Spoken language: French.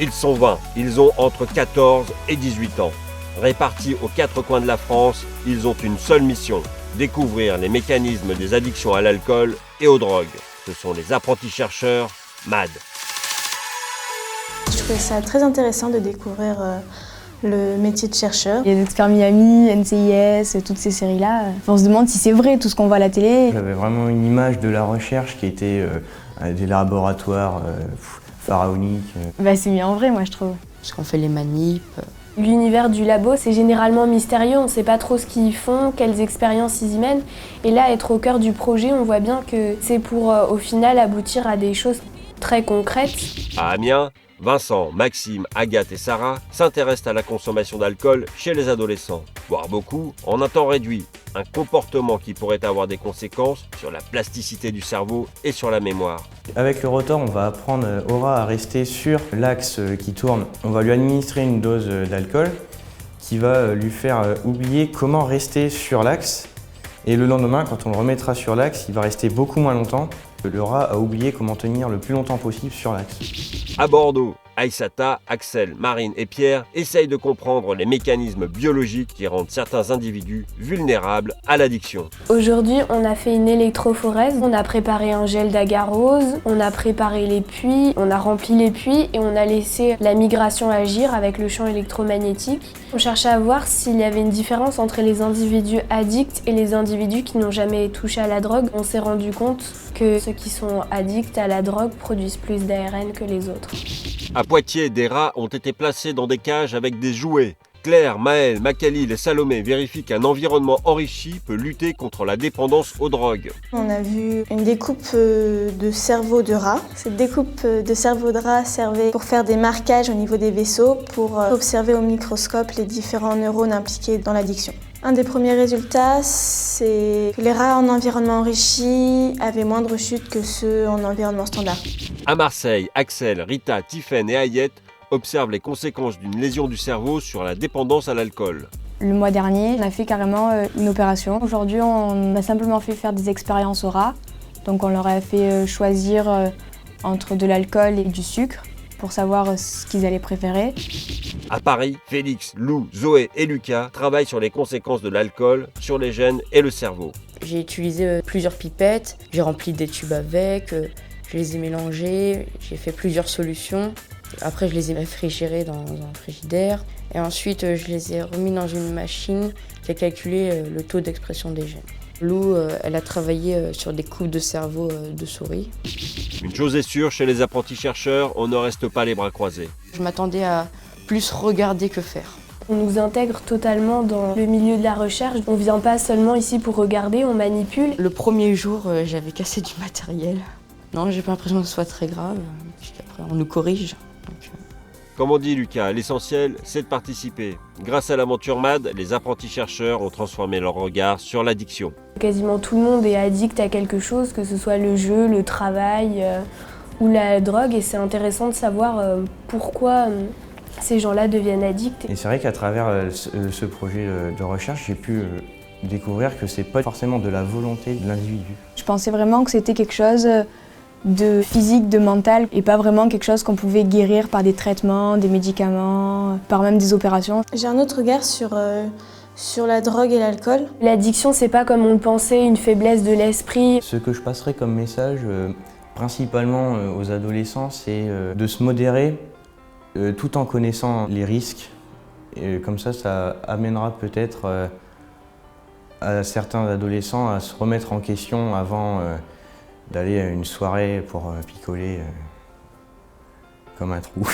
Ils sont 20, ils ont entre 14 et 18 ans. Répartis aux 4 coins de la France, ils ont une seule mission, découvrir les mécanismes des addictions à l'alcool et aux drogues. Ce sont les apprentis chercheurs MAD. Je trouvais ça très intéressant de découvrir le métier de chercheur. Il y a Expert Miami, NCIS, toutes ces séries-là. On se demande si c'est vrai tout ce qu'on voit à la télé. J'avais vraiment une image de la recherche qui était des laboratoires pharaoniques. C'est mis en vrai, moi, je trouve. Parce qu'on fait les manips. L'univers du labo, c'est généralement mystérieux, on ne sait pas trop ce qu'ils font, quelles expériences ils y mènent. Et là, être au cœur du projet, on voit bien que c'est pour, au final, aboutir à des choses très concrètes. À Amiens, Vincent, Maxime, Agathe et Sarah s'intéressent à la consommation d'alcool chez les adolescents. Boire beaucoup en un temps réduit, un comportement qui pourrait avoir des conséquences sur la plasticité du cerveau et sur la mémoire. Avec le rotor, on va apprendre Aura à rester sur l'axe qui tourne. On va lui administrer une dose d'alcool qui va lui faire oublier comment rester sur l'axe. Et le lendemain, quand on le remettra sur l'axe, il va rester beaucoup moins longtemps. Le rat a oublié comment tenir le plus longtemps possible sur l'axe. À Bordeaux, Aïssata, Axel, Marine et Pierre essayent de comprendre les mécanismes biologiques qui rendent certains individus vulnérables à l'addiction. Aujourd'hui, on a fait une électrophorèse, on a préparé un gel d'agarose, on a préparé les puits, on a rempli les puits et on a laissé la migration agir avec le champ électromagnétique. On cherchait à voir s'il y avait une différence entre les individus addicts et les individus qui n'ont jamais touché à la drogue. On s'est rendu compte que ceux qui sont addicts à la drogue produisent plus d'ARN que les autres. À Poitiers, des rats ont été placés dans des cages avec des jouets. Claire, Maëlle, Makhalil et Salomé vérifient qu'un environnement enrichi peut lutter contre la dépendance aux drogues. On a vu une découpe de cerveau de rat. Cette découpe de cerveau de rat servait pour faire des marquages au niveau des vaisseaux, pour observer au microscope les différents neurones impliqués dans l'addiction. Un des premiers résultats, c'est que les rats en environnement enrichi avaient moins de rechutes que ceux en environnement standard. À Marseille, Axel, Rita, Tiffaine et Ayette observent les conséquences d'une lésion du cerveau sur la dépendance à l'alcool. Le mois dernier, on a fait carrément une opération. Aujourd'hui, on a simplement fait faire des expériences au rat. Donc on leur a fait choisir entre de l'alcool et du sucre pour savoir ce qu'ils allaient préférer. À Paris, Félix, Lou, Zoé et Lucas travaillent sur les conséquences de l'alcool sur les gènes et le cerveau. J'ai utilisé plusieurs pipettes, j'ai rempli des tubes avec, je les ai mélangés, j'ai fait plusieurs solutions. Après, je les ai réfrigérés dans un frigidaire. Et ensuite, je les ai remis dans une machine qui a calculé le taux d'expression des gènes. Lou, elle a travaillé sur des coupes de cerveau de souris. Une chose est sûre, chez les apprentis chercheurs, on ne reste pas les bras croisés. Je m'attendais à plus regarder que faire. On nous intègre totalement dans le milieu de la recherche. On ne vient pas seulement ici pour regarder, on manipule. Le premier jour, j'avais cassé du matériel. Non, j'ai pas l'impression que ce soit très grave, puisqu'après on nous corrige. Comme on dit Lucas, l'essentiel c'est de participer. Grâce à l'aventure MAD, les apprentis chercheurs ont transformé leur regard sur l'addiction. Quasiment tout le monde est addict à quelque chose, que ce soit le jeu, le travail ou la drogue. Et c'est intéressant de savoir pourquoi ces gens-là deviennent addicts. Et c'est vrai qu'à travers ce projet de recherche, j'ai pu découvrir que c'est pas forcément de la volonté de l'individu. Je pensais vraiment que c'était quelque chose de physique, de mental, et pas vraiment quelque chose qu'on pouvait guérir par des traitements, des médicaments, par même des opérations. J'ai un autre regard sur la drogue et l'alcool. L'addiction, c'est pas comme on le pensait, une faiblesse de l'esprit. Ce que je passerai comme message, principalement aux adolescents, c'est de se modérer tout en connaissant les risques. Et comme ça amènera peut-être à certains adolescents à se remettre en question avant d'aller à une soirée pour picoler comme un trou.